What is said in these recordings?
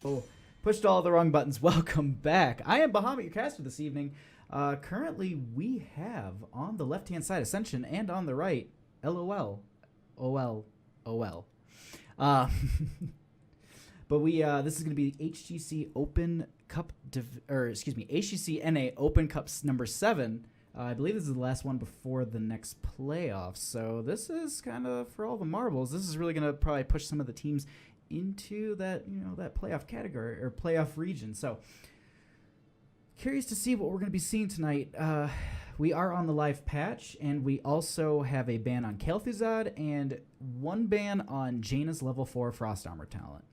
Oh, pushed all the wrong buttons. Welcome back. I am Bahamut, your caster this evening. Currently, we have on the left-hand side Ascension and on the right LOL. OL. OL. But this is going to be the HGC Open Cup, HGC NA Open Cups number 7. I believe this is the last one before the next playoffs. So this is kind of for all the marbles. This is really going to probably push some of the teams into that, that playoff category or playoff region. So curious to see what we're going to be seeing tonight. We are on the live patch, and we also have a ban on Kel'Thuzad and one ban on Jaina's level 4 Frost Armor talent.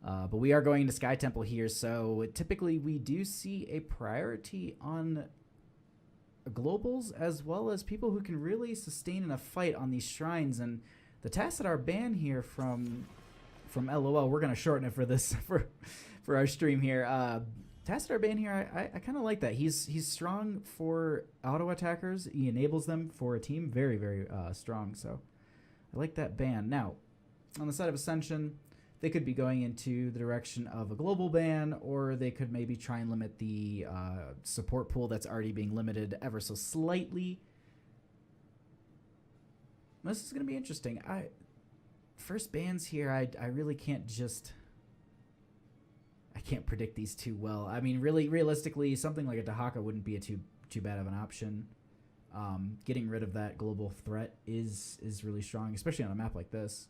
But we are going into Sky Temple here, so typically we do see a priority on globals as well as people who can really sustain in a fight on these shrines. And the Tassadar ban here from LOL, we're going to shorten it for this for our stream here. Tassadar ban here, I kind of like that. He's strong for auto attackers. He enables them for a team. Very, very strong. So I like that ban. Now, on the side of Ascension, they could be going into the direction of a global ban, or they could maybe try and limit the support pool that's already being limited ever so slightly. This is going to be interesting. First bans here, I really can't I can't predict these too well. I mean, really, realistically, something like a Dahaka wouldn't be a too bad of an option. Getting rid of that global threat is really strong, especially on a map like this.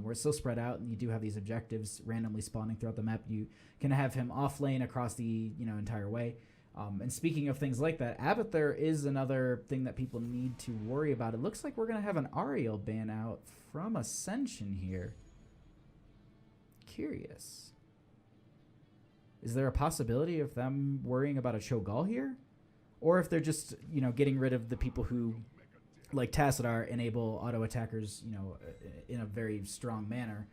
Where it's so spread out, and you do have these objectives randomly spawning throughout the map. You can have him off lane across the entire way. And speaking of things like that, Abathur is another thing that people need to worry about. It looks like we're going to have an Ariel ban out from Ascension here. Curious. Is there a possibility of them worrying about a Cho'Gall here? Or if they're just, getting rid of the people who, like Tassadar, enable auto attackers, in a very strong manner,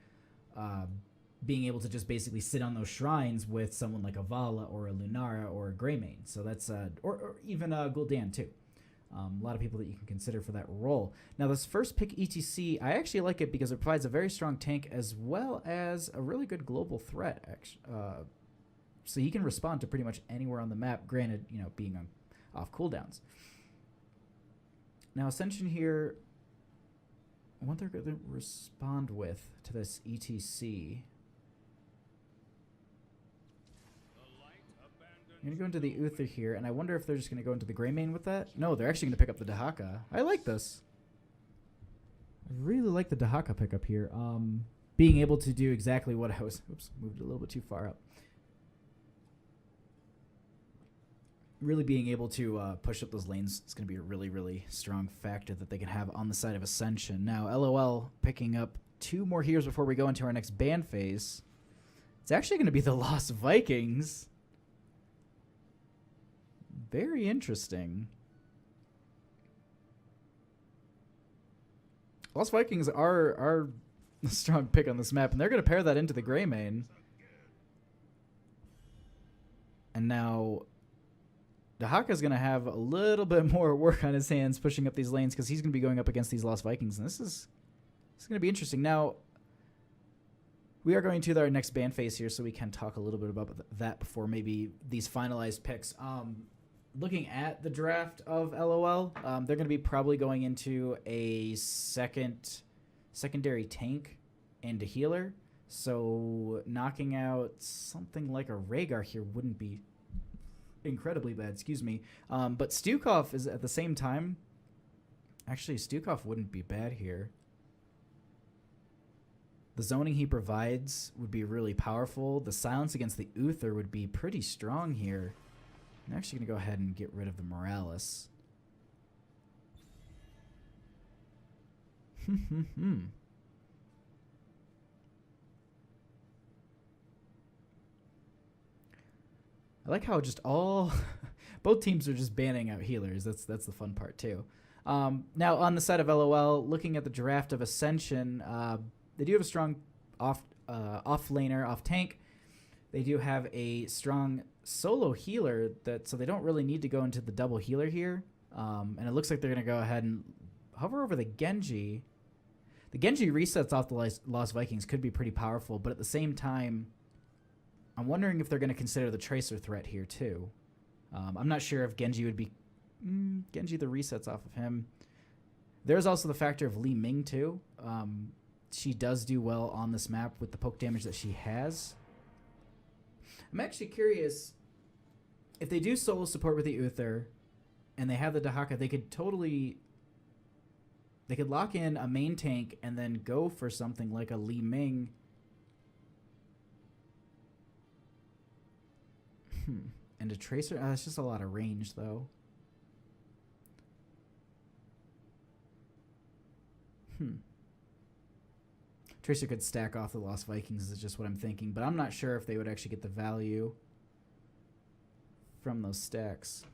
being able to just basically sit on those shrines with someone like a Vala or a Lunara or a Greymane. So that's or even Gul'dan too. A lot of people that you can consider for that role. Now, this first pick, ETC, I actually like it because it provides a very strong tank as well as a really good global threat. So he can respond to pretty much anywhere on the map. Granted, being off cooldowns. Now, Ascension here, what they're going to respond with to this ETC. I'm going to go into the Uther here, and I wonder if they're just going to go into the Greymane with that. No, they're actually going to pick up the Dahaka. I like this. I really like the Dahaka pickup here. Being able to do exactly what I was... Oops, moved a little bit too far up. Really being able to push up those lanes is going to be a really, really strong factor that they can have on the side of Ascension. Now, LOL picking up 2 more heroes before we go into our next ban phase. It's actually going to be the Lost Vikings. Very interesting. Lost Vikings are a strong pick on this map, and they're going to pair that into the Greymane. And now Dahaka's going to have a little bit more work on his hands pushing up these lanes because he's going to be going up against these Lost Vikings, and this is going to be interesting. Now, we are going to our next ban phase here, so we can talk a little bit about that before maybe these finalized picks. Looking at the draft of LOL, they're going to be probably going into a secondary tank and a healer. So knocking out something like a Rhaegar here wouldn't be incredibly bad, excuse me. But Stukov is at the same time. Actually, Stukov wouldn't be bad here. The zoning he provides would be really powerful. The silence against the Uther would be pretty strong here. I'm actually going to go ahead and get rid of the Morales. I like how just both teams are just banning out healers. That's the fun part too. Now on the side of LOL, looking at the draft of Ascension, they do have a strong off laner, off tank. They do have a strong solo healer so they don't really need to go into the double healer here. And it looks like they're going to go ahead and hover over the Genji. The Genji resets off the Lost Vikings could be pretty powerful, but at the same time, I'm wondering if they're going to consider the Tracer threat here too. I'm not sure if Genji would be... Genji, the resets off of him. There's also the factor of Li Ming too. She does do well on this map with the poke damage that she has. I'm actually curious if they do solo support with the Uther and they have the Dahaka, they could totally... They could lock in a main tank and then go for something like a Li Ming. And a Tracer? It's just a lot of range, though. Tracer could stack off the Lost Vikings is just what I'm thinking, but I'm not sure if they would actually get the value from those stacks.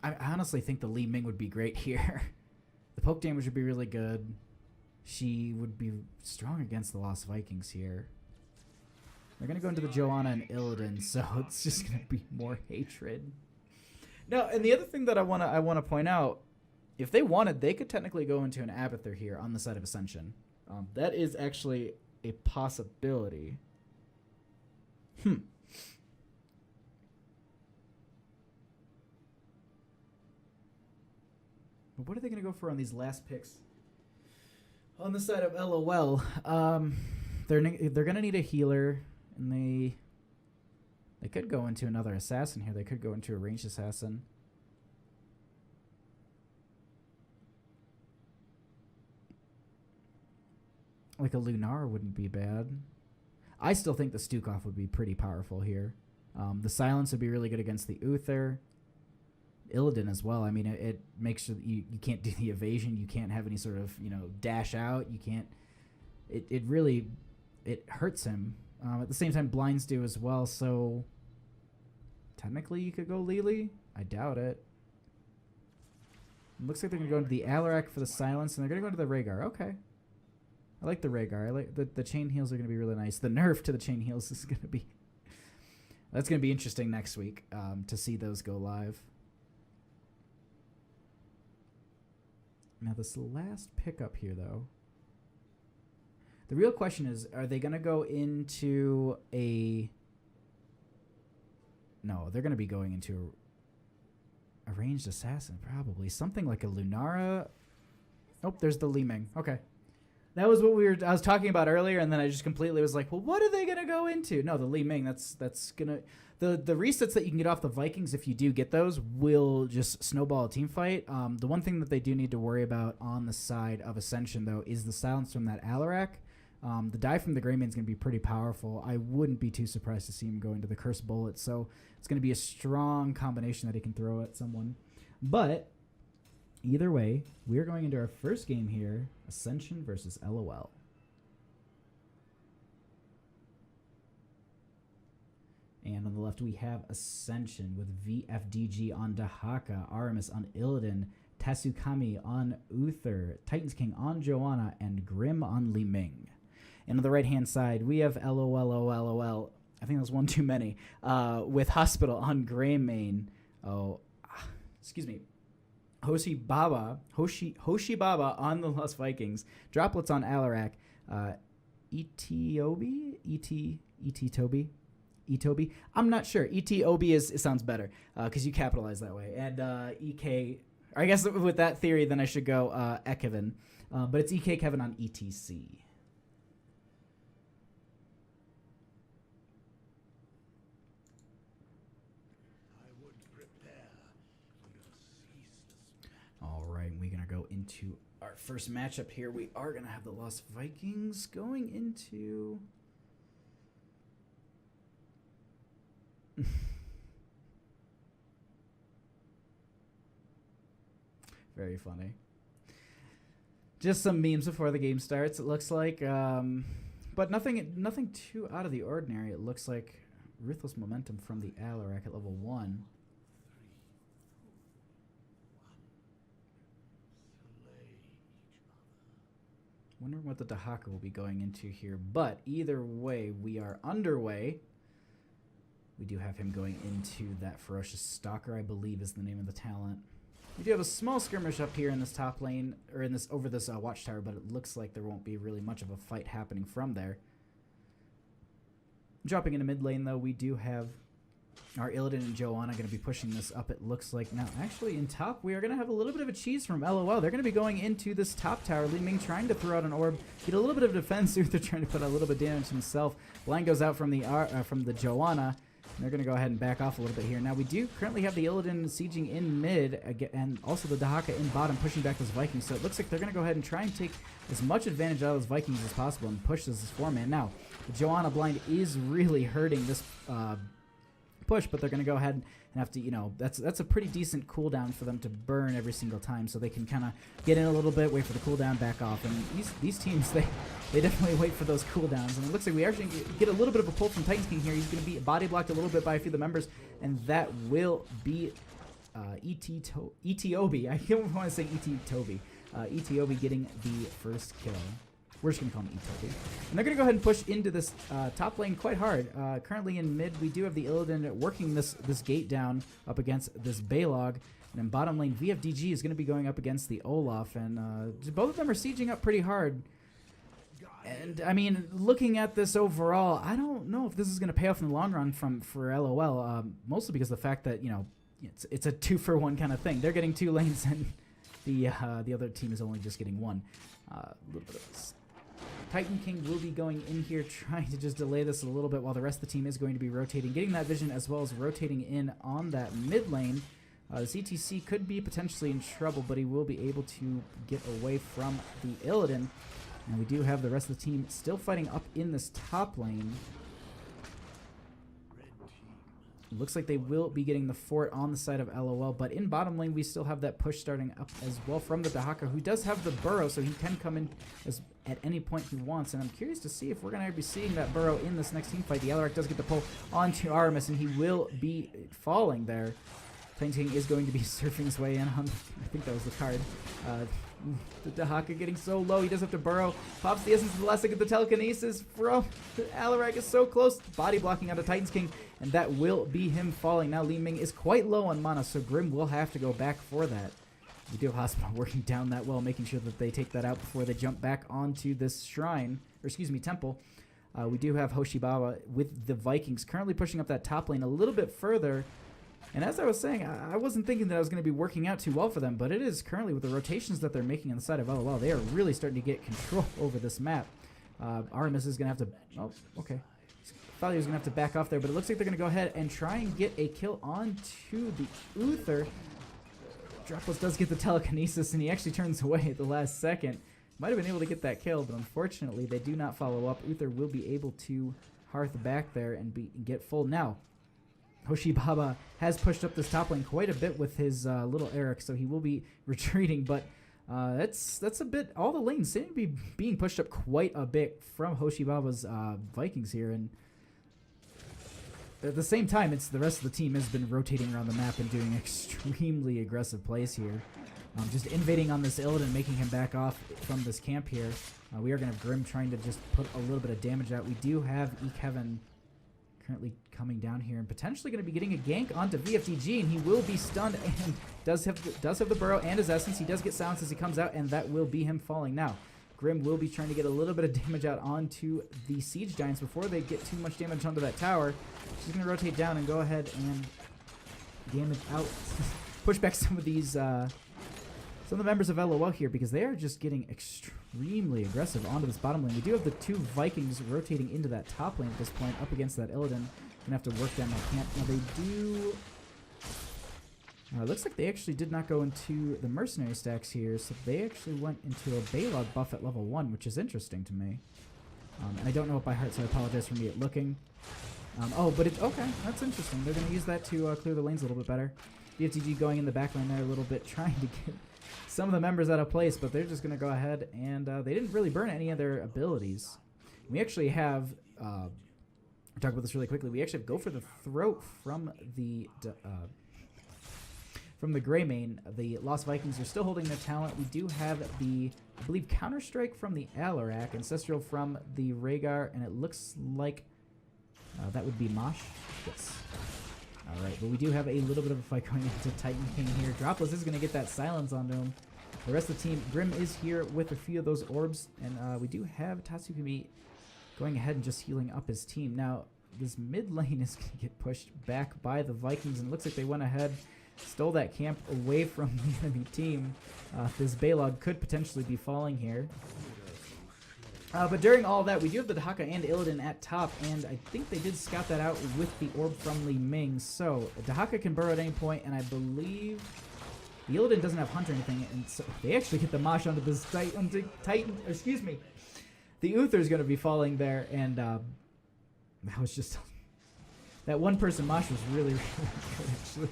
I honestly think the Li Ming would be great here. The poke damage would be really good. She would be strong against the Lost Vikings here. They're going to go into the Joanna and Illidan, so it's just going to be more hatred. Now, and the other thing that I want to point out, if they wanted, they could technically go into an Abathur here on the side of Ascension. That is actually a possibility. But what are they going to go for on these last picks? On the side of LOL, they're going to need a healer, and they could go into another assassin here. They could go into a ranged assassin. Like a Lunar wouldn't be bad. I still think the Stukov would be pretty powerful here. The silence would be really good against the Uther. Illidan as well. I mean, it makes sure that you can't do the evasion. You can't have any sort of, dash out. You can't... It really... It hurts him. At the same time, blinds do as well, so... Technically, you could go Lili. I doubt it. It looks like they're going to go into the Alarak for the silence, and they're going to go into the Rhaegar. Okay. I like the Rhaegar. I like the chain heals are going to be really nice. The nerf to the chain heals is going to be... That's going to be interesting next week to see those go live. Now, this last pickup here, though, the real question is, are they going to go into a... No, they're going to be going into a ranged assassin, probably. Something like a Lunara. Oh, there's the Li Ming. Okay. That was what I was talking about earlier, and then I just completely was like, well, what are they going to go into? No, the Li Ming, that's going to... The resets that you can get off the Vikings, if you do get those, will just snowball a team fight. The one thing that they do need to worry about on the side of Ascension, though, is the silence from that Alarak. The die from the Greymane is going to be pretty powerful. I wouldn't be too surprised to see him go into the Cursed Bullet, so it's going to be a strong combination that he can throw at someone. But either way, we're going into our first game here, Ascension versus LOL. And on the left, we have Ascension with VFDG on Dahaka, Aramis on Illidan, Tasukami on Uther, Titans King on Joanna, and Grim on Li Ming. And on the right-hand side, we have LOL. I think that's one too many. With Hospital on Greymane. Excuse me. Hoshi Baba on the Lost Vikings. Droplets on Alarak. Etobi? I'm not sure. Etobi sounds better because you capitalize that way. And EK, or I guess with that theory, then I should go Ekevin. But it's EK Kevin on ETC. All right, we're going to go into our first matchup here. We are going to have the Lost Vikings going into... Very funny. Just some memes before the game starts, it looks like. But nothing too out of the ordinary. It looks like Ruthless Momentum from the Alarak at level 1. Wondering what the Dahaka will be going into here. But either way, we are underway. We do have him going into that Ferocious Stalker, I believe is the name of the talent. We do have a small skirmish up here in this top lane, or in this over this watchtower, but it looks like there won't be really much of a fight happening from there. Dropping into mid lane, though, we do have our Illidan and Joanna going to be pushing this up, it looks like. Now, actually, in top, we are going to have a little bit of a cheese from LOL. They're going to be going into this top tower. Li Ming trying to throw out an orb, get a little bit of defense. They're trying to put a little bit of damage himself. Blind goes out from the Joanna. They're going to go ahead and back off a little bit here. Now, we do currently have the Illidan sieging in mid, and also the Dahaka in bottom, pushing back those Vikings. So it looks like they're going to go ahead and try and take as much advantage out of those Vikings as possible and push this as 4-man. Now, the Joanna blind is really hurting this push, but they're going to go ahead and have to, you know, that's a pretty decent cooldown for them to burn every single time, so they can kind of get in a little bit, wait for the cooldown, back off. And these teams, they definitely wait for those cooldowns. And it looks like we actually get a little bit of a pull from Titans King here. He's going to be body blocked a little bit by a few of the members, and that will be Etiobi. I don't want to say Etiobi. Etiobi getting the first kill. We're just going to call him Etobi. And they're going to go ahead and push into this top lane quite hard. Currently in mid, we do have the Illidan working this gate down up against this Balog. And in bottom lane, VFDG is going to be going up against the Olaf. And both of them are sieging up pretty hard. And, I mean, looking at this overall, I don't know if this is going to pay off in the long run for LOL. Mostly because of the fact that, you know, it's a 2-for-1 kind of thing. They're getting 2 lanes and the other team is only just getting 1. A little bit of this. Titan King will be going in here trying to just delay this a little bit while the rest of the team is going to be rotating, getting that vision as well as rotating in on that mid lane. The CTC could be potentially in trouble, but he will be able to get away from the Illidan. And we do have the rest of the team still fighting up in this top lane. Looks like they will be getting the fort on the side of LOL, but in bottom lane, we still have that push starting up as well from the Dahaka, who does have the burrow, so he can come in at any point he wants. And I'm curious to see if we're going to be seeing that burrow in this next team fight. The Alarak does get the pull onto Aramis, and he will be falling there. Titan King is going to be surfing his way in on, I think that was the card. The Dahaka getting so low, he does have to burrow. Pops the essence of the last second. The telekinesis from the Alarak is so close. Body blocking out of Titan's King, and that will be him falling. Now Li Ming is quite low on mana, so Grim will have to go back for that. We do have Hospital working down that well, making sure that they take that out before they jump back onto this shrine, or excuse me, temple. We do have Hoshibaba with the Vikings currently pushing up that top lane a little bit further. And as I was saying, I wasn't thinking that I was going to be working out too well for them, but it is currently with the rotations that they're making on the side of LOL. They are really starting to get control over this map. Aramis is going to have to... Oh, okay. Thought he was going to have to back off there, but it looks like they're going to go ahead and try and get a kill onto the Uther. Droplet does get the telekinesis, and he actually turns away at the last second. Might have been able to get that kill, but unfortunately they do not follow up. Uther will be able to hearth back there and get full. Now, Hoshibaba has pushed up this top lane quite a bit with his little Eric, so he will be retreating, but that's a bit... All the lanes seem to be being pushed up quite a bit from Hoshibaba's Vikings here, and at the same time, it's the rest of the team has been rotating around the map and doing extremely aggressive plays here. Just invading on this Illidan, making him back off from this camp here. We are going to have Grim trying to just put a little bit of damage out. We do have Kevin currently coming down here and potentially going to be getting a gank onto VFDG, and he will be stunned and does have the burrow and his essence. He does get silenced as he comes out, and that will be him falling. Now, Grim will be trying to get a little bit of damage out onto the Siege Giants before they get too much damage onto that tower. She's going to rotate down and go ahead and damage out, push back some of these, some of the members of LOL here, because they are just getting extremely aggressive onto this bottom lane. We do have the 2 Vikings rotating into that top lane at this point, up against that Illidan. Gonna have to work down that camp. Now they do... looks like they actually did not go into the mercenary stacks here, so they actually went into a Balog buff at level 1, which is interesting to me. And I don't know it by heart, so I apologize for me at looking. But it's okay. That's interesting. They're going to use that to clear the lanes a little bit better. BFTG going in the back lane there a little bit, trying to get some of the members out of place, but they're just going to go ahead and they didn't really burn any of their abilities. We actually have... talk about this really quickly. We actually go for the throat from the Greymane. The Lost Vikings are still holding their talent. We do have the, I believe, Counter-Strike from the Alarak, Ancestral from the Rhaegar, and it looks like That would be Mosh. Yes. Alright, but we do have a little bit of a fight going into Titan King here. Dropless is going to get that silence onto him. The rest of the team, Grim is here with a few of those orbs, and we do have Tatsukumi going ahead and just healing up his team. Now, this mid lane is going to get pushed back by the Vikings, and it looks like they went ahead, stole that camp away from the enemy team. This Balog could potentially be falling here. But during all that, we do have the Dahaka and Illidan at top, and I think they did scout that out with the orb from Li Ming. So, Dahaka can burrow at any point, and I believe the Illidan doesn't have Hunt or anything, and so they actually get the Mosh onto this Titan, excuse me. The Uther is going to be falling there, and that was just... that one-person Mosh was really, really good, actually.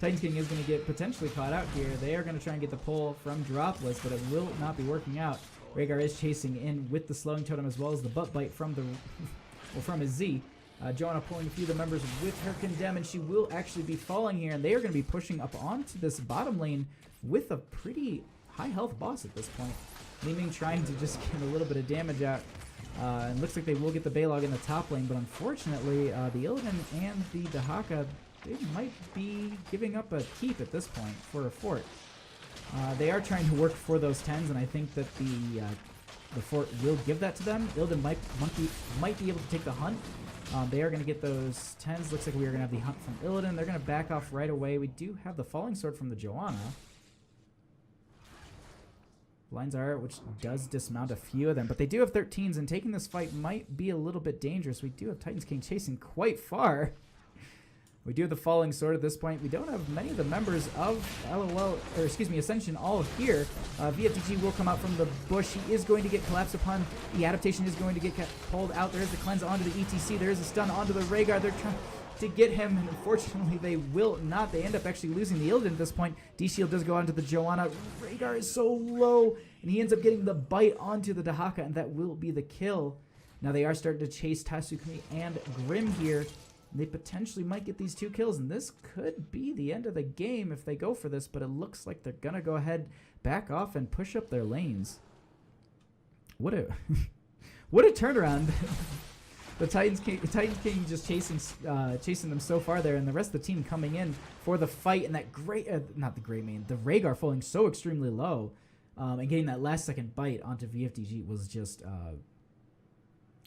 Titan King is going to get potentially caught out here. They are going to try and get the pull from Dropless, but it will not be working out. Rhaegar is chasing in with the slowing totem as well as the butt bite from the... well, from his Z. Joanna pulling a few of the members with her condemn, and she will actually be falling here, and they are going to be pushing up onto this bottom lane with a pretty high health boss at this point. Li Ming trying to just get a little bit of damage out. And looks like they will get the Balog in the top lane, but unfortunately, the Illidan and the Dahaka, they might be giving up a keep at this point for a fort. They are trying to work for those 10s, and I think that the fort will give that to them. Illidan might be able to take the hunt. They are going to get those 10s. Looks like we are going to have the hunt from Illidan. They're going to back off right away. We do have the falling sword from the Joanna. Blinds are, which does dismount a few of them, but they do have 13s, and taking this fight might be a little bit dangerous. We do have Titan's King chasing quite far. We do have the falling sword at this point. We don't have many of the members of Ascension all here. VFDG will come out from the bush. He is going to get collapsed upon. The adaptation is going to get pulled out. There is the cleanse onto the ETC. There is a stun onto the Rhaegar. They're trying to get him, and unfortunately they will not. They end up actually losing the Illidan at this point. D-Shield does go onto the Joanna. Rhaegar is so low, and he ends up getting the bite onto the Dahaka, and that will be the kill. Now they are starting to chase Tatsukumi and Grim here. They potentially might get these 2 kills, and this could be the end of the game if they go for this, but it looks like they're going to go ahead, back off, and push up their lanes. What a what a turnaround. The Titans King just chasing them so far there, and the rest of the team coming in for the fight, and that the Rhaegar falling so extremely low, and getting that last second bite onto VFDG was just,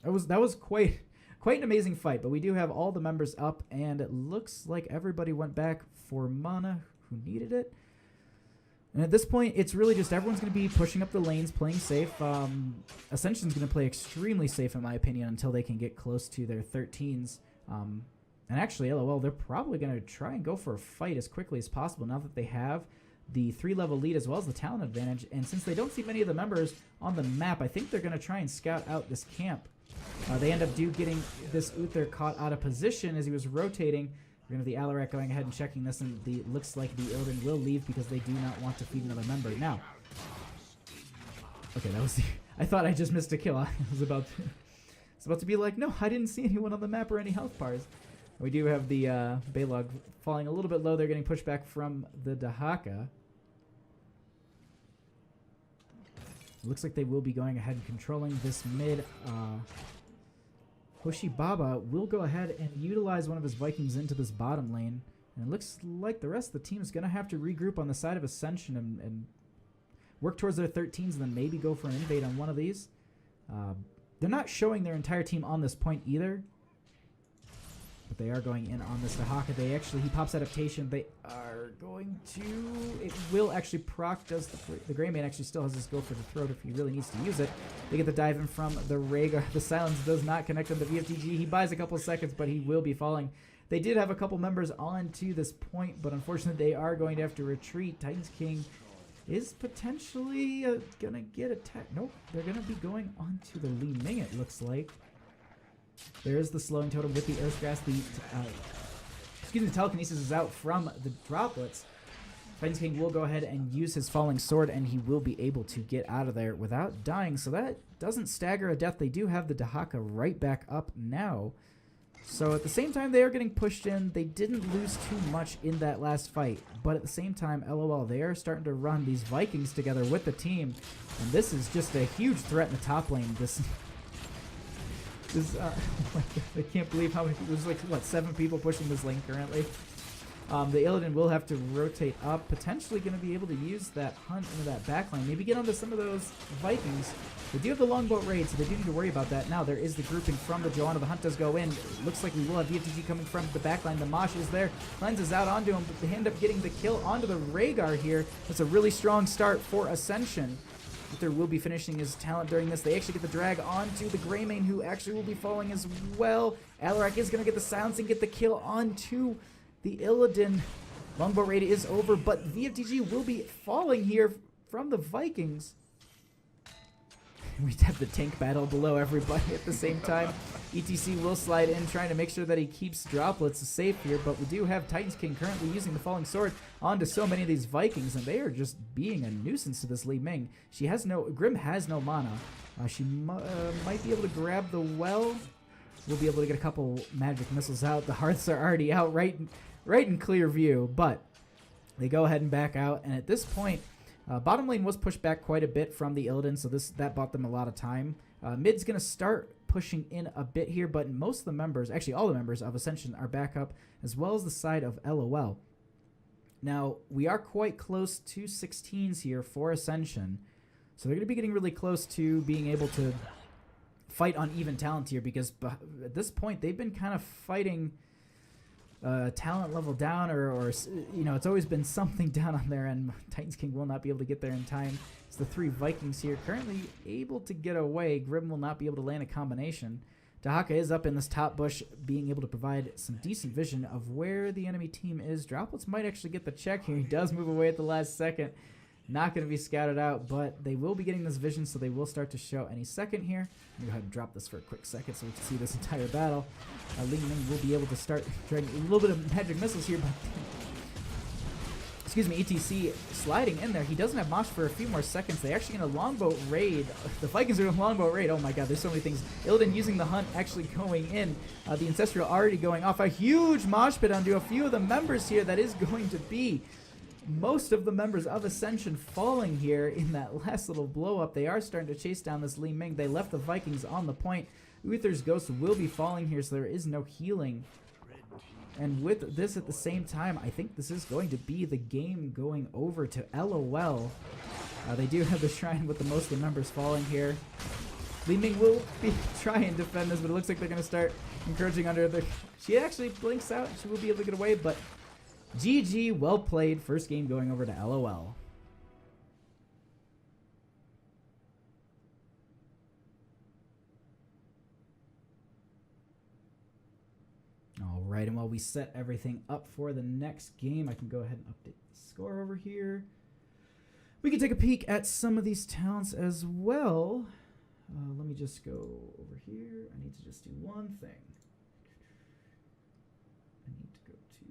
that was quite an amazing fight. But we do have all the members up, and it looks like everybody went back for mana who needed it. And at this point, it's really just everyone's going to be pushing up the lanes, playing safe. Ascension's going to play extremely safe, in my opinion, until they can get close to their 13s. And actually, LOL, they're probably going to try and go for a fight as quickly as possible now that they have the 3-level lead as well as the talent advantage. And since they don't see many of the members on the map, I think they're going to try and scout out this camp. They end up getting this Uther caught out of position as he was rotating. We're going to have the Alarak going ahead and checking this, and looks like the Illidan will leave because they do not want to feed another member. Now, okay, that was I thought I just missed a kill. I was about to be like, no, I didn't see anyone on the map or any health bars. We do have the Balog falling a little bit low. They're getting pushed back from the Dahaka. Looks like they will be going ahead and controlling this mid. Hoshibaba will go ahead and utilize one of his Vikings into this bottom lane. And it looks like the rest of the team is going to have to regroup on the side of Ascension and work towards their 13s and then maybe go for an invade on one of these. They're not showing their entire team on this point either. But they are going in on this Dahaka. He pops adaptation. They are going to... It will actually proc. Does the Greymane actually still has his go for the throat if he really needs to use it. They get the dive in from the Rhaegar. The silence does not connect on the VFTG. He buys a couple of seconds, but he will be falling. They did have a couple members on to this point, but unfortunately they are going to have to retreat. Titans King is potentially going to get attacked. Nope, they're going to be going on to the Li Ming, it looks like. There is the slowing totem with the Earth Grass. The telekinesis is out from the droplets. Titans King will go ahead and use his falling sword, and he will be able to get out of there without dying. So that doesn't stagger a death. They do have the Dahaka right back up now. So at the same time they are getting pushed in, they didn't lose too much in that last fight. But at the same time, LOL, they are starting to run these Vikings together with the team. And this is just a huge threat in the top lane. This, oh my God, I can't believe how many people. There's like, what, 7 people pushing this lane currently. The Illidan will have to rotate up. Potentially going to be able to use that hunt into that backline. Maybe get onto some of those Vikings. They do have the longboat raid, so they do need to worry about that. Now, there is the grouping from the Joanna. The hunt does go in. It looks like we will have VFTG coming from the backline. The Mosh is there. Cleanses out onto him, but they end up getting the kill onto the Rhaegar here. That's a really strong start for Ascension. Uther will be finishing his talent during this. They actually get the drag onto the Greymane, who actually will be falling as well. Alarak is going to get the silence and get the kill onto the Illidan. Longbow raid is over, but VFTG will be falling here from the Vikings. We have the tank battle below everybody at the same time. ETC will slide in, trying to make sure that he keeps droplets safe here, but we do have Titans King currently using the Falling Sword onto so many of these Vikings, and they are just being a nuisance to this Li Ming. She has no, Grim has no mana. She might be able to grab the well. We'll be able to get a couple magic missiles out. The hearths are already out right in clear view, but they go ahead and back out, and at this point, bottom lane was pushed back quite a bit from the Illidan, so that bought them a lot of time. Mid's going to start pushing in a bit here, but most of the members, actually all the members of Ascension are back up, as well as the side of LOL. Now, we are quite close to 16s here for Ascension, so they're going to be getting really close to being able to fight on even talent here, because at this point, they've been kind of fighting talent level down, or you know, it's always been something down on their end. Titans King will not be able to get there in time. It's the 3 Vikings here currently able to get away. Grim will not be able to land a combination. Dahaka is up in this top bush, being able to provide some decent vision of where the enemy team is. Droplets might actually get the check here. He does move away at the last second. Not going to be scouted out, but they will be getting this vision, so they will start to show any second here. I'm going to go ahead and drop this for a quick second so we can see this entire battle. Li Ming will be able to start dragging a little bit of magic missiles here, but excuse me, ETC sliding in there. He doesn't have Mosh for a few more seconds. They actually get a longboat raid. The Vikings are in a longboat raid. Oh my god, there's so many things. Illidan using the hunt, actually going in. The Ancestral already going off. A huge mosh pit onto a few of the members here. That is going to be most of the members of Ascension falling here in that last little blow up. They are starting to chase down this Li Ming. They left the Vikings on the point. Uther's Ghost will be falling here, so there is no healing. And with this at the same time, I think this is going to be the game going over to LOL. They do have the shrine with the most of the members falling here. Li Ming will be trying to defend this, but it looks like they're going to start encouraging under the... She actually blinks out. She will be able to get away, but GG, well played. First game going over to LOL. All right, and while we set everything up for the next game, I can go ahead and update the score over here. We can take a peek at some of these talents as well. Let me just go over here. I need to just do one thing. I need to go to...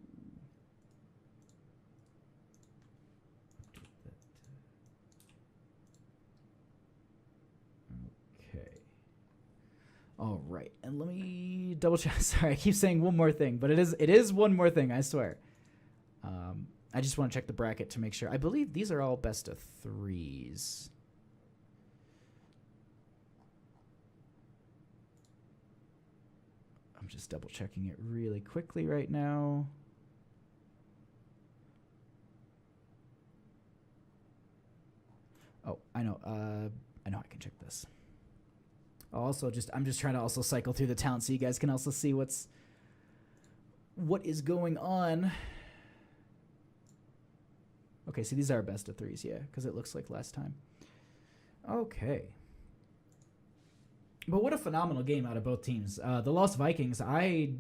Okay. All right, and let me double check. Sorry, I keep saying one more thing, but it is one more thing, I swear. I just want to check the bracket to make sure. I believe these are all best of 3s. I'm just double checking it really quickly right now. Oh, I know I can check this. Also, I'm just trying to also cycle through the talent so you guys can also see what is going on. Okay, so these are best of 3s, yeah, because it looks like last time. Okay. But what a phenomenal game out of both teams. The Lost Vikings, I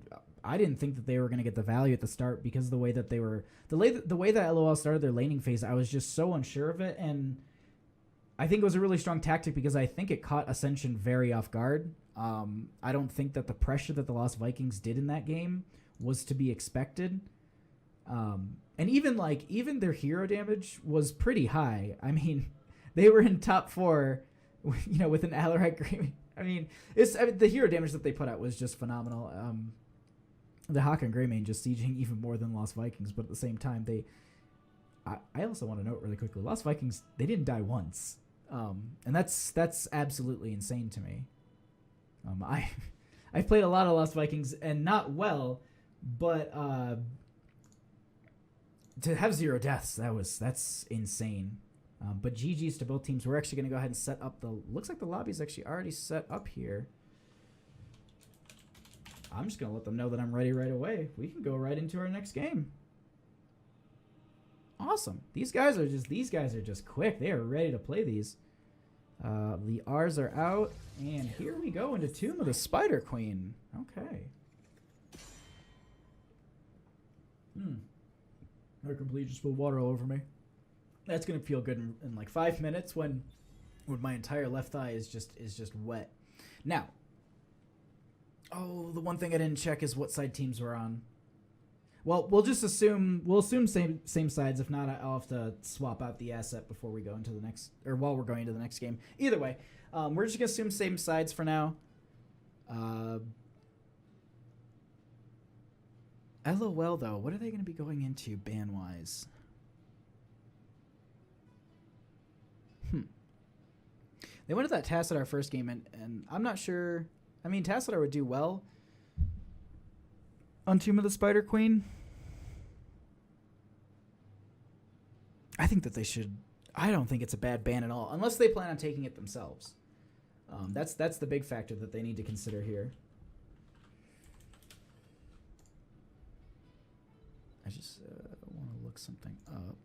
didn't think that they were going to get the value at the start because of the way that they were... The way that LOL started their laning phase, I was just so unsure of it, and I think it was a really strong tactic because I think it caught Ascension very off guard. I don't think that the pressure that the Lost Vikings did in that game was to be expected. And even their hero damage was pretty high. I mean, they were in top 4, you know, with an Alarak Greymane. I mean, the hero damage that they put out was just phenomenal. The Hawk and Greymane just sieging even more than Lost Vikings, but at the same time, I also want to note really quickly, Lost Vikings, they didn't die once. And that's absolutely insane to me. I've played a lot of Lost Vikings and not well, but to have 0 deaths, that's insane. But GG's to both teams. We're actually going to go ahead and set up the... Looks like the lobby's actually already set up here. I'm just going to let them know that I'm ready right away. We can go right into our next game. Awesome. These guys are just quick. They are ready to play these. The R's are out. And here we go into Tomb of the Spider Queen. Okay. I completely just spilled water all over me. That's gonna feel good in like 5 minutes when my entire left thigh is just wet. Now, the one thing I didn't check is what side teams we're on. Well, we'll assume same sides. If not, I'll have to swap out the asset before we go into the next, or while we're going into the next game. Either way, we're just gonna assume same sides for now. LOL though, what are they gonna be going into ban wise? They went to that Tassadar first game, and I'm not sure. I mean, Tassadar would do well on Tomb of the Spider Queen. I think that they should. I don't think it's a bad ban at all, unless they plan on taking it themselves. That's the big factor that they need to consider here. I just want to look something up.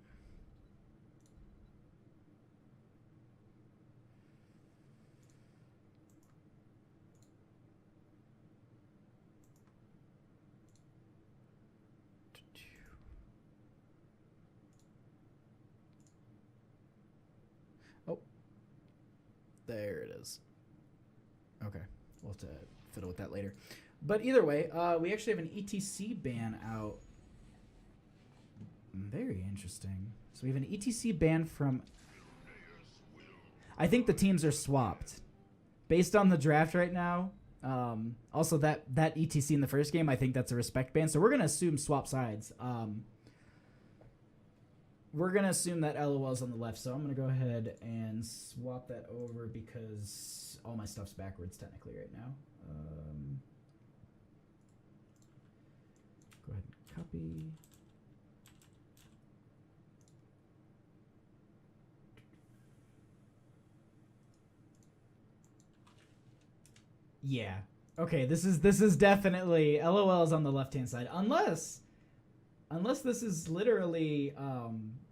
There it is. Okay, we'll have to fiddle with that later. But either way, we actually have an ETC ban out. Very interesting. So we have an ETC ban from... I think the teams are swapped. Based on the draft right now, also that ETC in the first game, I think that's a respect ban. So we're going to assume swap sides. We're going to assume that LOL is on the left, so I'm going to go ahead and swap that over because all my stuff's backwards technically right now. Go ahead and copy. Yeah. Okay, this is definitely... LOL is on the left-hand side. Unless this is literally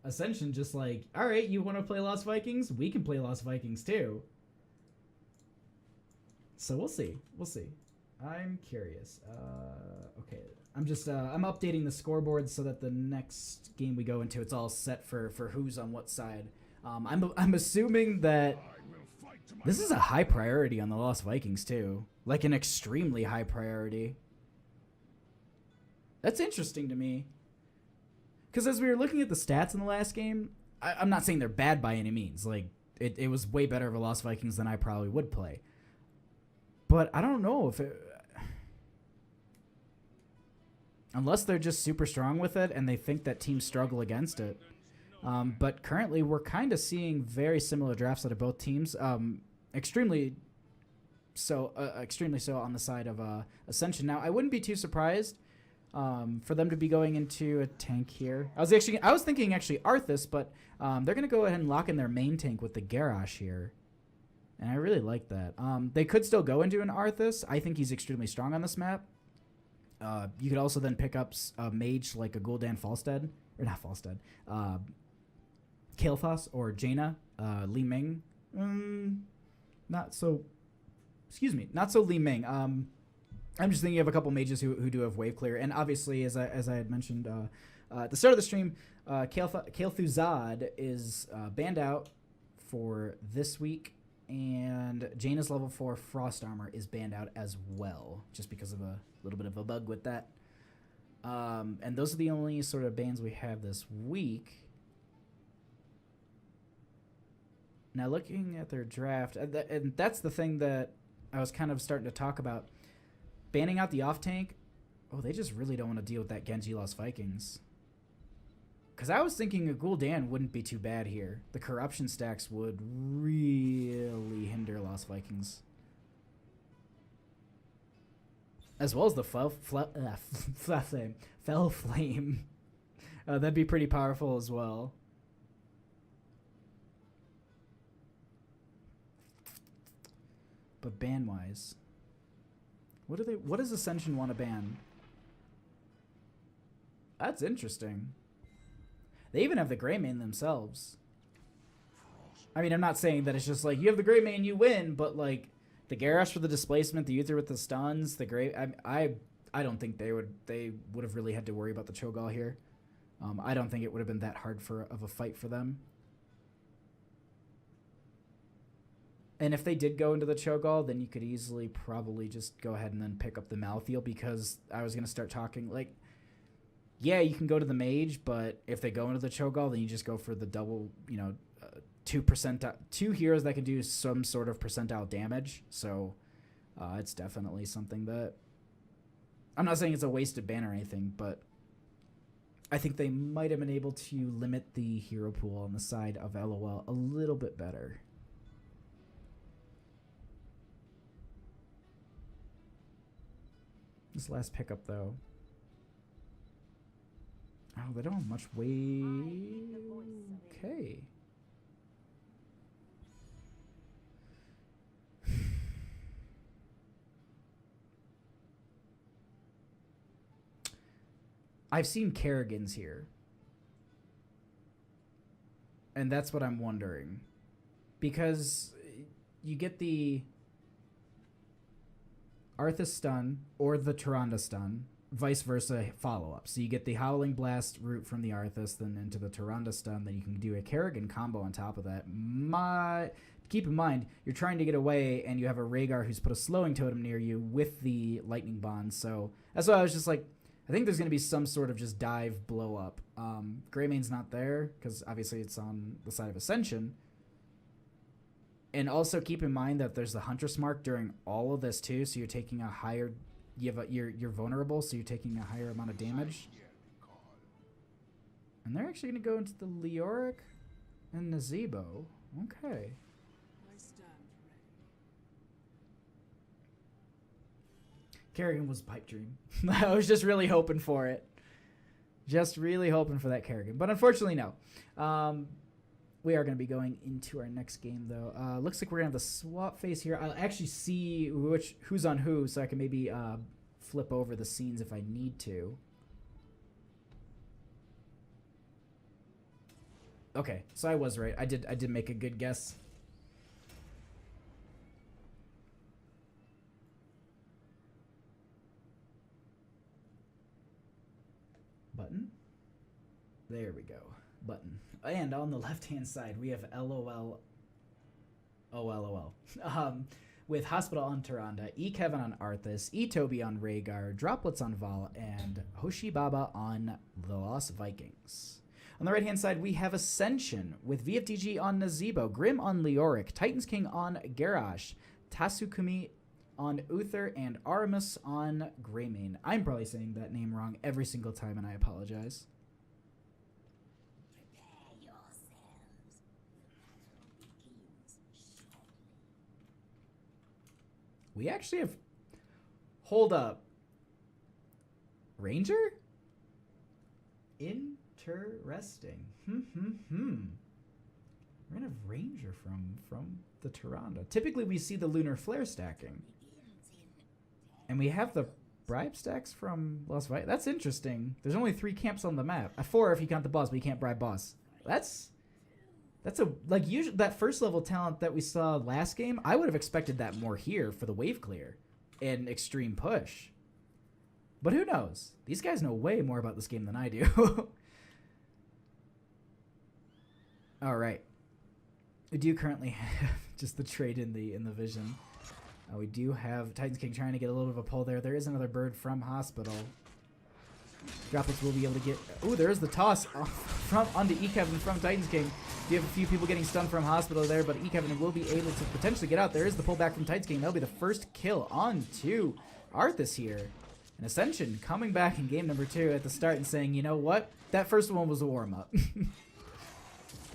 Ascension just like, all right, you want to play Lost Vikings? We can play Lost Vikings too. So we'll see. We'll see. I'm curious. Okay, I'm just I'm updating the scoreboard so that the next game we go into, it's all set for who's on what side. I'm assuming that this is a high priority on the Lost Vikings too, like an extremely high priority. That's interesting to me. Because as we were looking at the stats in the last game, I'm not saying they're bad by any means. Like, it was way better of a Lost Vikings than I probably would play. But I don't know if it... Unless they're just super strong with it and they think that teams struggle against it. But currently, we're kind of seeing very similar drafts out of both teams. Extremely so on the side of Ascension. Now, I wouldn't be too surprised for them to be going into a tank here. I was thinking actually Arthas, but they're going to go ahead and lock in their main tank with the Garrosh here. And I really like that. They could still go into an Arthas. I think he's extremely strong on this map. You could also then pick up a mage like a Gul'dan Falstead. Or not Falstead. Kael'thas or Jaina. Li Ming. Not so Li Ming. I'm just thinking of a couple mages who do have wave clear. And obviously, as I had mentioned at the start of the stream, Kael'thuzad is banned out for this week. And Jaina's level 4 Frost Armor is banned out as well, just because of a little bit of a bug with that. And those are the only sort of bans we have this week. Now, looking at their draft, and that's the thing that I was kind of starting to talk about. Banning out the off-tank, they just really don't want to deal with that Genji Lost Vikings. Because I was thinking a Gul'dan wouldn't be too bad here. The corruption stacks would really hinder Lost Vikings. As well as the Fell Flame. That'd be pretty powerful as well. But ban-wise, what does Ascension want to ban? That's interesting. They even have the Greymane themselves. I mean, I'm not saying that it's just like, you have the Greymane, you win, but like, the Garrosh for the displacement, the Uther with the stuns, the Grey... I don't think they would have really had to worry about the Cho'Gall here. I don't think it would have been that hard of a fight for them. And if they did go into the Cho'Gall, then you could easily probably just go ahead and then pick up the Malthael, because I was going to start talking, like, yeah, you can go to the Mage, but if they go into the Cho'Gall, then you just go for the double, 2 heroes that can do some sort of percentile damage. So it's definitely something that... I'm not saying it's a wasted ban or anything, but I think they might have been able to limit the hero pool on the side of LOL a little bit better. This last pickup, though. Oh, they don't have much weight. Okay. I've seen Kerrigan's here. And that's what I'm wondering. Because you get the Arthas stun or the Tyrande stun, vice versa follow-up. So you get the Howling Blast route from the Arthas, then into the Tyrande stun, then you can do a Kerrigan combo on top of that. Keep in mind, you're trying to get away, and you have a Rhaegar who's put a slowing totem near you with the Lightning Bond. So that's why I was just like, I think there's going to be some sort of just dive blow-up. Greymane's not there, because obviously it's on the side of Ascension. And also keep in mind that there's the Huntress mark during all of this too, so you're taking a higher... You're vulnerable, so you're taking a higher amount of damage. And they're actually going to go into the Leoric and Nazebo. Okay. Kerrigan was pipe dream. I was just really hoping for it. Just really hoping for that Kerrigan. But unfortunately, no. We are going to be going into our next game, though. Looks like we're going to have the swap phase here. I'll actually see who's on who, so I can maybe flip over the scenes if I need to. Okay, so I was right. I did make a good guess. Button. There we go. Button. And on the left-hand side, we have LOL. OLOL. With Hospital on Tyrande, E-Kevin on Arthas, E-Toby on Rhaegar, Droplets on Val, and Hoshi Baba on the Lost Vikings. On the right-hand side, we have Ascension with VFDG on Nazebo, Grim on Leoric, Titans King on Garrosh, Tasukumi on Uther, and Aramis on Greymane. I'm probably saying that name wrong every single time, and I apologize. We actually have... Hold up. Ranger? Interesting. We're going to have Ranger from the Tyrande. Typically, we see the Lunar Flare stacking. And we have the bribe stacks from Lost Vikings. That's interesting. There's only 3 camps on the map. 4 if you count the boss, but you can't bribe boss. That's a, like, usually that first level talent that we saw last game, I would have expected that more here for the wave clear and extreme push. But who knows? These guys know way more about this game than I do. All right. We do currently have just the trade in the vision. We do have Titans King trying to get a little bit of a pull there. There is another bird from Hospital. Droplets will be able to get... Ooh, there is the toss onto E-Kevin from Titans King. You have a few people getting stunned from Hospital there, but E-Kevin will be able to potentially get out. There is the pullback from Titans King. That'll be the first kill on to Arthas here. And Ascension coming back in game number 2 at the start and saying, you know what? That first one was a warm-up.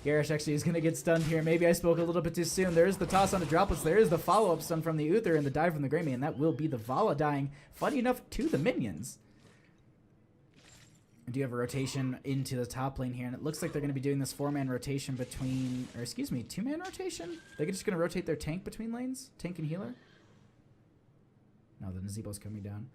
Garish actually is going to get stunned here. Maybe I spoke a little bit too soon. There is the toss on the droplets. There is the follow-up stun from the Uther and the dive from the Greymane. And that will be the Vala dying, funny enough, to the minions. I do have a rotation into the top lane here. And it looks like they're going to be doing this 4-man rotation between, or excuse me, 2-man rotation? They're just going to rotate their tank between lanes? Tank and healer? No, the Nazebo's coming down.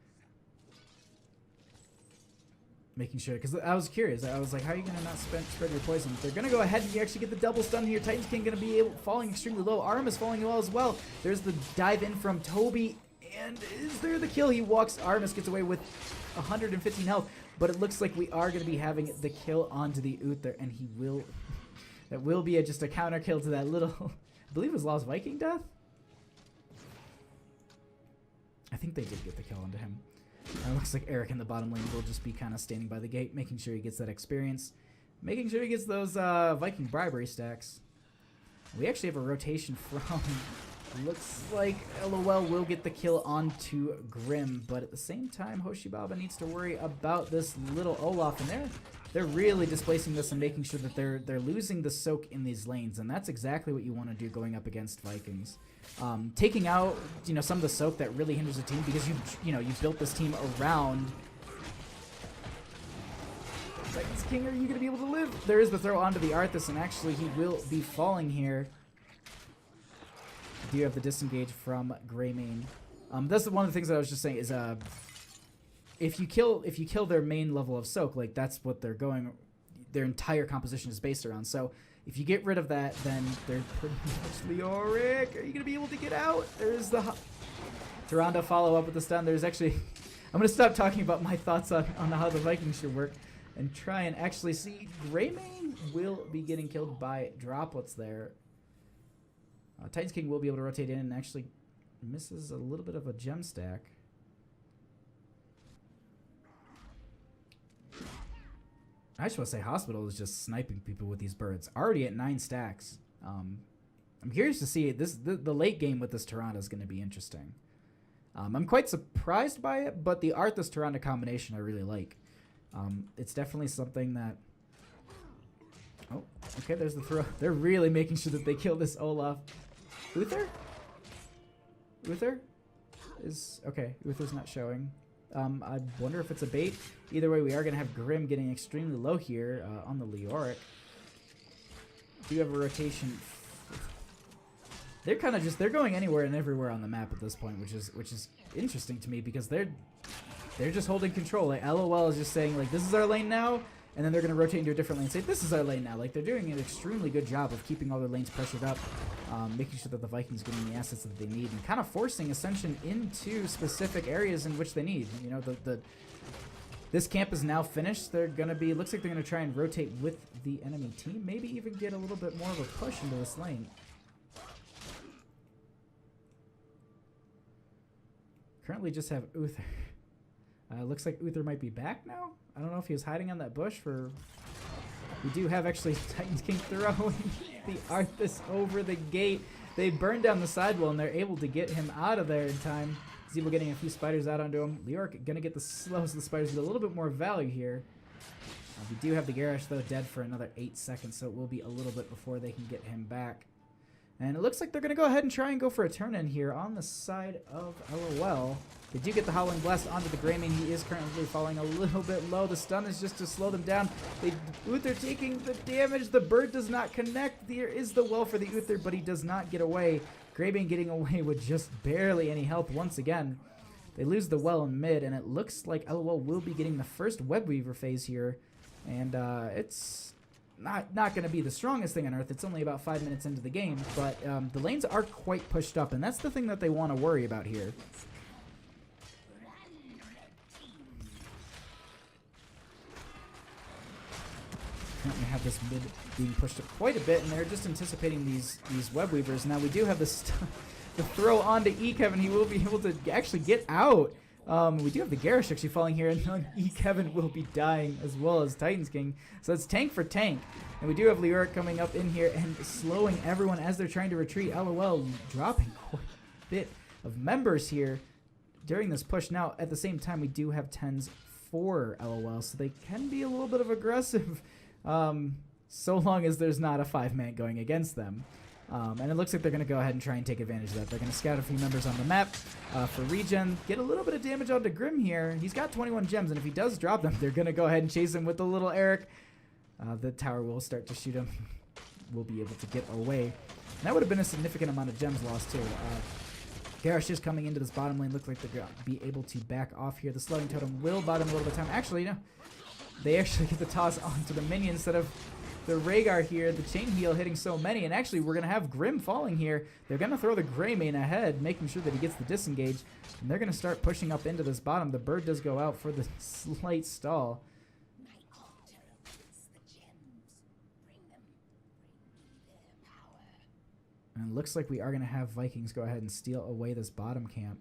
Making sure, because I was curious. I was like, how are you going to not spread your poison? They're going to go ahead and you actually get the double stun here. Titans King going to be falling extremely low. Arm is falling low as well. There's the dive in from Toby. And is there the kill? He walks. Artemis gets away with 115 health. But it looks like we are going to be having the kill onto the Uther. And he will... That will be just a counter kill to that little... I believe it was Lost Viking death? I think they did get the kill onto him. It looks like Eric in the bottom lane will just be kind of standing by the gate, making sure he gets that experience. Making sure he gets those Viking bribery stacks. We actually have a rotation from... Looks like LOL will get the kill onto Grim, but at the same time, Hoshibaba needs to worry about this little Olaf, and they're really displacing this and making sure that they're losing the soak in these lanes, and that's exactly what you want to do going up against Vikings. Taking out some of the soak that really hinders the team, because you've built this team around Titans King. Are you going to be able to live? There is the throw onto the Arthas, and actually he will be falling here. Do you have the disengage from Greymane? That's one of the things that I was just saying is if you kill their main level of soak, like that's what their entire composition is based around. So if you get rid of that, then they're pretty much Leoric. Are you gonna be able to get out? There's the Tyrande follow up with the stun. There's actually I'm gonna stop talking about my thoughts on how the Vikings should work and try and actually see Greymane will be getting killed by droplets there. Titans King will be able to rotate in and actually misses a little bit of a gem stack. I just want to say Hospital is just sniping people with these birds. Already at 9 stacks. I'm curious to see the late game with this Tyrande is going to be interesting. I'm quite surprised by it, but the Arthas Tyrande combination I really like. It's definitely something that... Oh, okay, there's the throw. They're really making sure that they kill this Olaf. Uther? Uther? Okay, Uther's not showing. I wonder if it's a bait. Either way, we are going to have Grim getting extremely low here on the Leoric. Do you have a rotation? They're kind of they're going anywhere and everywhere on the map at this point, which is interesting to me because they're just holding control. Like LOL is just saying like, this is our lane now. And then they're going to rotate into a different lane. Say, this is our lane now. Like, they're doing an extremely good job of keeping all their lanes pressured up, making sure that the Vikings are getting the assets that they need, and kind of forcing Ascension into specific areas in which they need. You know, this camp is now finished. They're going to be, looks like they're going to try and rotate with the enemy team. Maybe even get a little bit more of a push into this lane. Currently just have Uther. Looks like Uther might be back now. I don't know if he was hiding on that bush for... We do have actually Titans King throwing the Arthas over the gate. They burn down the sidewall and they're able to get him out of there in time. Zebo getting a few spiders out onto him. Leoric gonna get the slowest of the spiders with a little bit more value here. We do have the Garish though dead for another 8 seconds, so it will be a little bit before they can get him back. And it looks like they're going to go ahead and try and go for a turn-in here on the side of LOL. They do get the Howling Blast onto the Greymane. He is currently falling a little bit low. The stun is just to slow them down. Uther taking the damage. The bird does not connect. There is the well for the Uther, but he does not get away. Greymane getting away with just barely any health once again. They lose the well in mid, and it looks like LOL will be getting the first Web Weaver phase here. And it's... Not going to be the strongest thing on Earth. It's only about 5 minutes into the game, but the lanes are quite pushed up, and that's the thing that they want to worry about here. Currently have this mid being pushed up quite a bit, and they're just anticipating these Web Weavers. Now we do have the throw onto Kevin. He will be able to actually get out. We do have the Garish actually falling here, and Kevin will be dying as well as Titans King. So it's tank for tank. And we do have Leoric coming up in here and slowing everyone as they're trying to retreat. LOL dropping quite a bit of members here during this push. Now, at the same time, we do have 10s for LOL, so they can be a little bit of aggressive. so long as there's not a 5-man going against them. And it looks like they're going to go ahead and try and take advantage of that. They're going to scout a few members on the map for regen, get a little bit of damage onto Grim here. He's got 21 gems, and if he does drop them, they're going to go ahead and chase him with the little Eric. The tower will start to shoot him. Will be able to get away. And that would have been a significant amount of gems lost, too. Garrosh is coming into this bottom lane. Looks like they're going to be able to back off here. The Slowing Totem will buy them a little bit of time. Actually, no. They actually get the toss onto the minion instead of the Rhaegar here. The chain heal hitting so many. And actually, we're going to have Grim falling here. They're going to throw the Greymane ahead, making sure that he gets the disengage. And they're going to start pushing up into this bottom. The bird does go out for the slight stall. And it looks like we are going to have Vikings go ahead and steal away this bottom camp.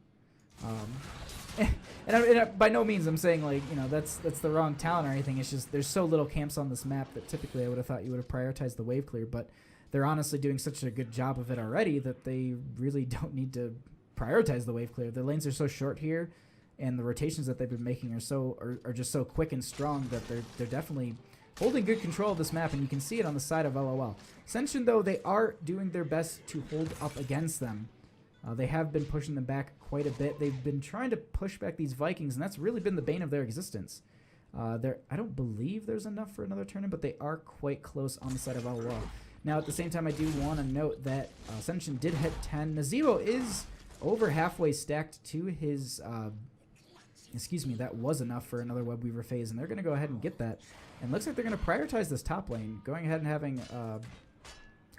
And by no means I'm saying, like, you know, that's the wrong talent or anything. It's just there's so little camps on this map that typically I would have thought you would have prioritized the wave clear. But they're honestly doing such a good job of it already that they really don't need to prioritize the wave clear. Their lanes are so short here, and the rotations that they've been making are just so quick and strong that they're definitely holding good control of this map, and you can see it on the side of LOL. Ascension, though, they are doing their best to hold up against them. They have been pushing them back quite a bit. They've been trying to push back these Vikings, and that's really been the bane of their existence. I don't believe there's enough for another turn, but they are quite close on the side of LOL. Now, at the same time, I do want to note that Ascension did hit 10. Nazebo is over halfway stacked to his... excuse me, that was enough for another Web Weaver phase, and they're going to go ahead and get that. And looks like they're going to prioritize this top lane, going ahead and having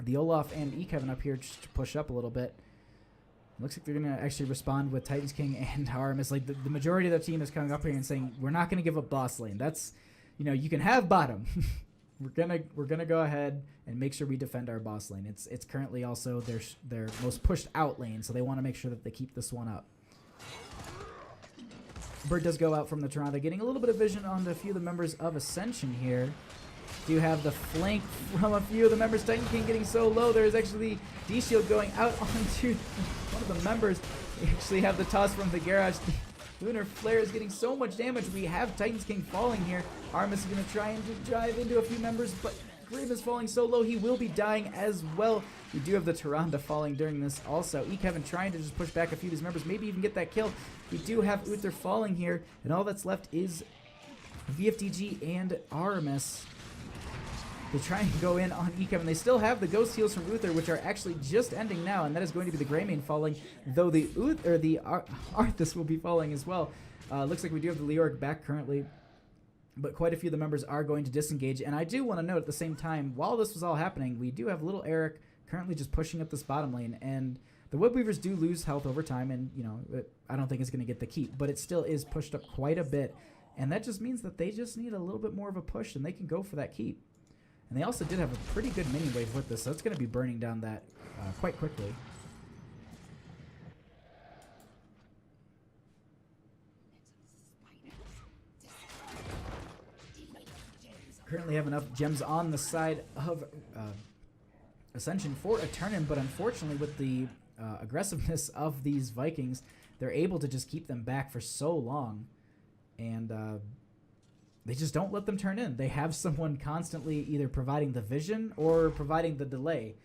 the Olaf and E-Kevin up here just to push up a little bit. Looks like they're going to actually respond with Titans King and Aramis. Like, the majority of the team is coming up here and saying, we're not going to give up boss lane. That's, you know, you can have bottom. we're gonna go ahead and make sure we defend our boss lane. It's currently also their most pushed out lane, so they want to make sure that they keep this one up. Bird does go out from the Toronto, getting a little bit of vision on a few of the members of Ascension here. Do have the flank from a few of the members. Titan King getting so low. There's actually D-Shield going out onto one of the members. We actually have the toss from the Garage. The Lunar Flare is getting so much damage. We have Titans King falling here. Armis is going to try and drive into a few members, but Grim is falling so low. He will be dying as well. We do have the Tyrande falling during this also. E-Kevin trying to just push back a few of these members, maybe even get that kill. We do have Uther falling here, and all that's left is VFDG and Aramis. They try and go in on E-Kevin. They still have the Ghost Heals from Uther, which are actually just ending now, and that is going to be the Greymane falling, though the Arthas will be falling as well. Looks like we do have the Leoric back currently, but quite a few of the members are going to disengage. And I do want to note at the same time, while this was all happening, we do have little Eric currently just pushing up this bottom lane, and the Web Weavers do lose health over time, and, you know, I don't think it's going to get the keep, but it still is pushed up quite a bit, and that just means that they just need a little bit more of a push, and they can go for that keep. And they also did have a pretty good mini wave with this, so it's going to be burning down that quite quickly. Currently have enough gems on the side of Ascension for a turn-in, but unfortunately with the aggressiveness of these Vikings, they're able to just keep them back for so long, and they just don't let them turn in. They have someone constantly either providing the vision or providing the delay.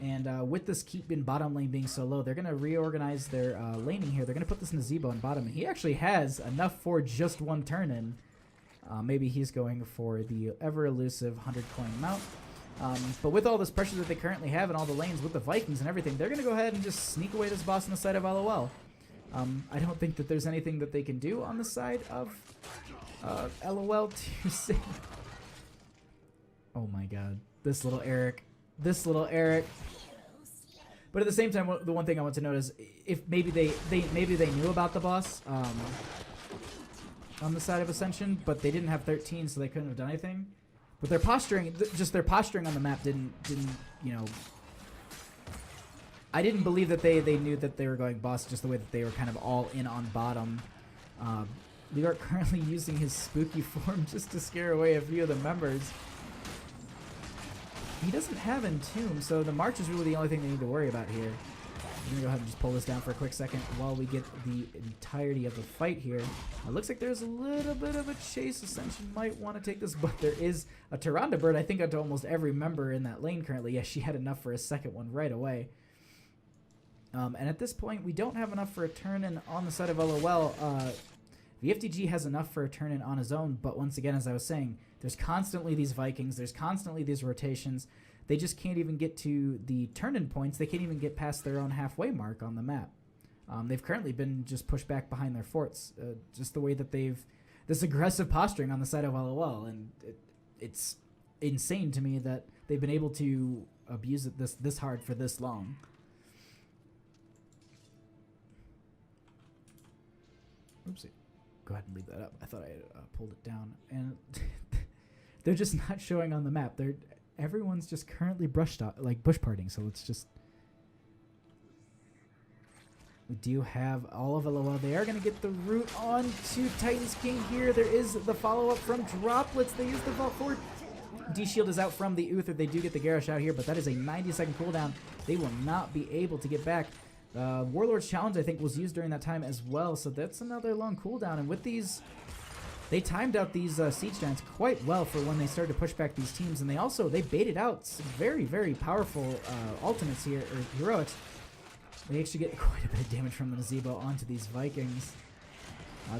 And with this keep in bottom lane being so low, they're going to reorganize their laning here. They're going to put this Nazebo in bottom. And he actually has enough for just one turn in. Maybe he's going for the ever-elusive 100-coin mount. But with all this pressure that they currently have in all the lanes with the Vikings and everything, they're going to go ahead and just sneak away this boss on the side of LOL. I don't think that there's anything that they can do on the side of LOL to say. Oh my god. This little Eric. This little Eric. But at the same time, the one thing I want to note is if maybe they knew about the boss on the side of Ascension, but they didn't have 13, so they couldn't have done anything. But their posturing, just their posturing on the map didn't you know. I didn't believe that they knew that they were going boss just the way that they were kind of all in on bottom. We are currently using his spooky form just to scare away a few of the members. He doesn't have Entomb, so the March is really the only thing they need to worry about here. We're gonna go ahead and just pull this down for a quick second while we get the entirety of the fight here. It looks like there's a little bit of a chase. Ascension might want to take this, but there is a Tyrande bird, I think, onto almost every member in that lane currently. Yeah, she had enough for a second one right away. And at this point, we don't have enough for a turn-in on the side of LOL. The FTG has enough for a turn-in on his own, but once again, as I was saying, there's constantly these Vikings, there's constantly these rotations. They just can't even get to the turn-in points. They can't even get past their own halfway mark on the map. They've currently been just pushed back behind their forts, just the way that this aggressive posturing on the side of LOL, and it's insane to me that they've been able to abuse it this hard for this long. Oopsie. Go ahead and leave that up. I thought I had pulled it down. And they're just not showing on the map. Everyone's just currently bush partying, so let's just... We do have all of LOL. They are going to get the route on to Titan's King here. There is the follow-up from Droplets. They use the vault forward. D-Shield is out from the Uther. They do get the Garrosh out here, but that is a 90-second cooldown. They will not be able to get back. Warlord's Challenge, I think, was used during that time as well, so that's another long cooldown. And with these, they timed out these Siege Giants quite well for when they started to push back these teams, and they baited out some very, very powerful ultimates here, or heroics. They actually get quite a bit of damage from the Nazebo onto these Vikings.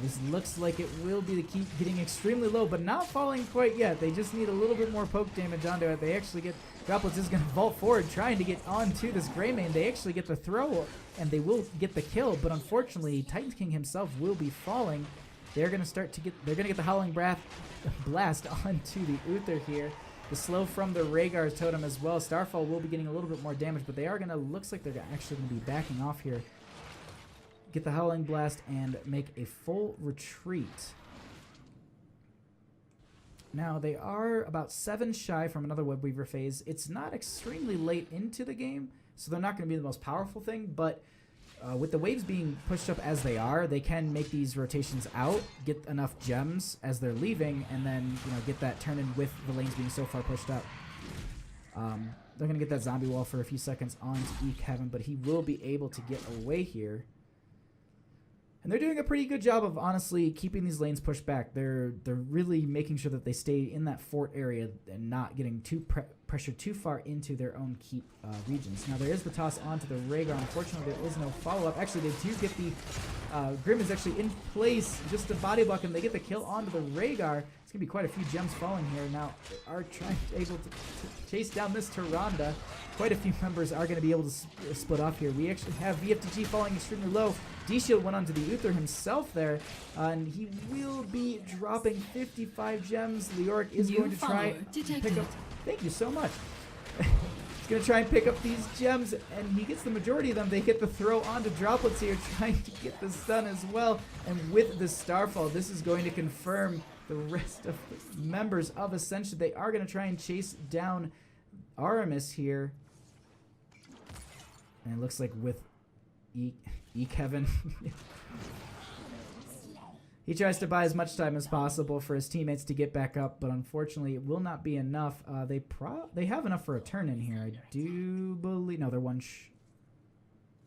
This looks like it will be the keep getting extremely low, but not falling quite yet. They just need a little bit more poke damage onto it. They actually get... Droplets is going to vault forward, trying to get onto this Greymane. They actually get the throw, and they will get the kill, but unfortunately, Titan's King himself will be falling. They're going to start to get... They're going to get the Howling Blast onto the Uther here. The slow from the Rhaegar's totem as well. Starfall will be getting a little bit more damage, but they are going to... Looks like they're actually going to be backing off here. Get the Howling Blast and make a full retreat. Now, they are about 7 shy from another Webweaver phase. It's not extremely late into the game, so they're not going to be the most powerful thing, but with the waves being pushed up as they are, they can make these rotations out, get enough gems as they're leaving, and then get that turn in with the lanes being so far pushed up. They're going to get that zombie wall for a few seconds onto Kevin, but he will be able to get away here. And they're doing a pretty good job of, honestly, keeping these lanes pushed back. They're really making sure that they stay in that fort area and not getting pressured too far into their own keep regions. Now, there is the toss onto the Rhaegar. Unfortunately, there is no follow-up. Actually, they do get the... Grim is actually in place just to body block him. They get the kill onto the Rhaegar. It's going to be quite a few gems falling here. Now, they are able to chase down this Tyrande. Quite a few members are going to be able to split off here. We actually have VFTG falling extremely low. D-Shield went onto the Uther himself there, and he will be dropping 55 gems. Leoric is going to try and pick up... Thank you so much. He's going to try and pick up these gems, and he gets the majority of them. They get the throw onto Droplets here, trying to get the stun as well. And with the Starfall, this is going to confirm the rest of the members of Ascension. They are going to try and chase down Aramis here. And it looks like with Kevin, he tries to buy as much time as possible for his teammates to get back up, but unfortunately it will not be enough. They have enough for a turn in here. I do believe... No, they're one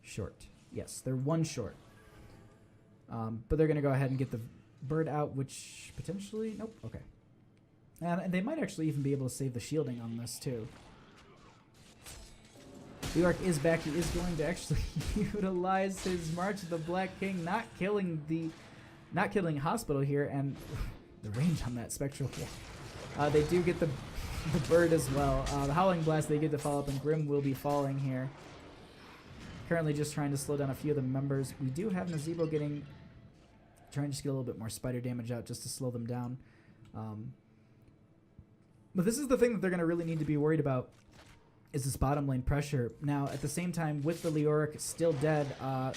short. Yes, they're one short. But they're going to go ahead and get the bird out, which potentially... Nope, okay. And they might actually even be able to save the shielding on this too. Leoric is back. He is going to actually utilize his March of the Black King, not killing Hospital here, and the range on that Spectral. They do get the bird as well. The Howling Blast they get to follow up, and Grim will be falling here. Currently just trying to slow down a few of the members. We do have Nazebo trying to just get a little bit more spider damage out just to slow them down. But this is the thing that they're going to really need to be worried about, is this bottom lane pressure. Now, at the same time, with the Leoric still dead,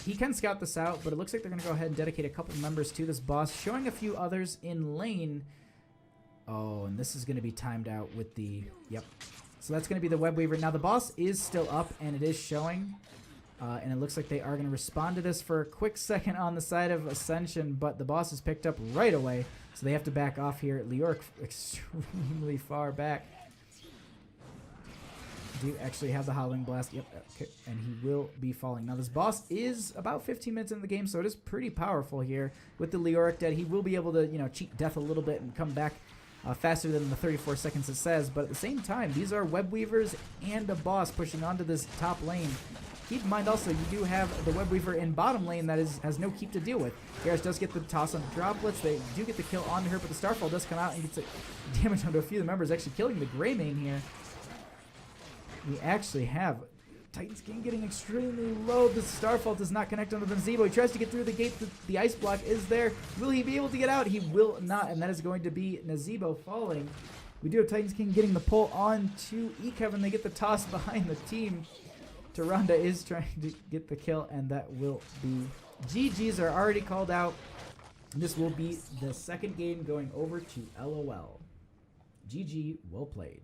he can scout this out, but it looks like they're going to go ahead and dedicate a couple members to this boss, showing a few others in lane. Oh, and this is going to be timed out with the... Yep. So that's going to be the Webweaver. Now, the boss is still up, and it is showing. And it looks like they are going to respond to this for a quick second on the side of Ascension, but the boss is picked up right away, so they have to back off here. Leoric extremely far back. do actually have the Howling Blast. Yep, okay, and he will be falling. Now, this boss is about 15 minutes into the game, so it is pretty powerful here. With the Leoric dead, he will be able to, you know, cheat death a little bit and come back faster than the 34 seconds it says. But at the same time, these are Web Weavers and a boss pushing onto this top lane. Keep in mind also, you do have the Web Weaver in bottom lane that has no keep to deal with. Garrus does get the toss on the droplets. They do get the kill onto her, but the Starfall does come out and gets a damage onto a few of the members, actually killing the Grey Mane here. We actually have Titan's King getting extremely low. The Starfall does not connect onto the Nazebo. He tries to get through the gate. The ice block is there. Will he be able to get out? He will not, and that is going to be Nazebo falling. We do have Titan's King getting the pull on to Ekevin. They get the toss behind the team. Tyrande is trying to get the kill, and that will be GGs are already called out. This will be the second game going over to LOL. GG, well played.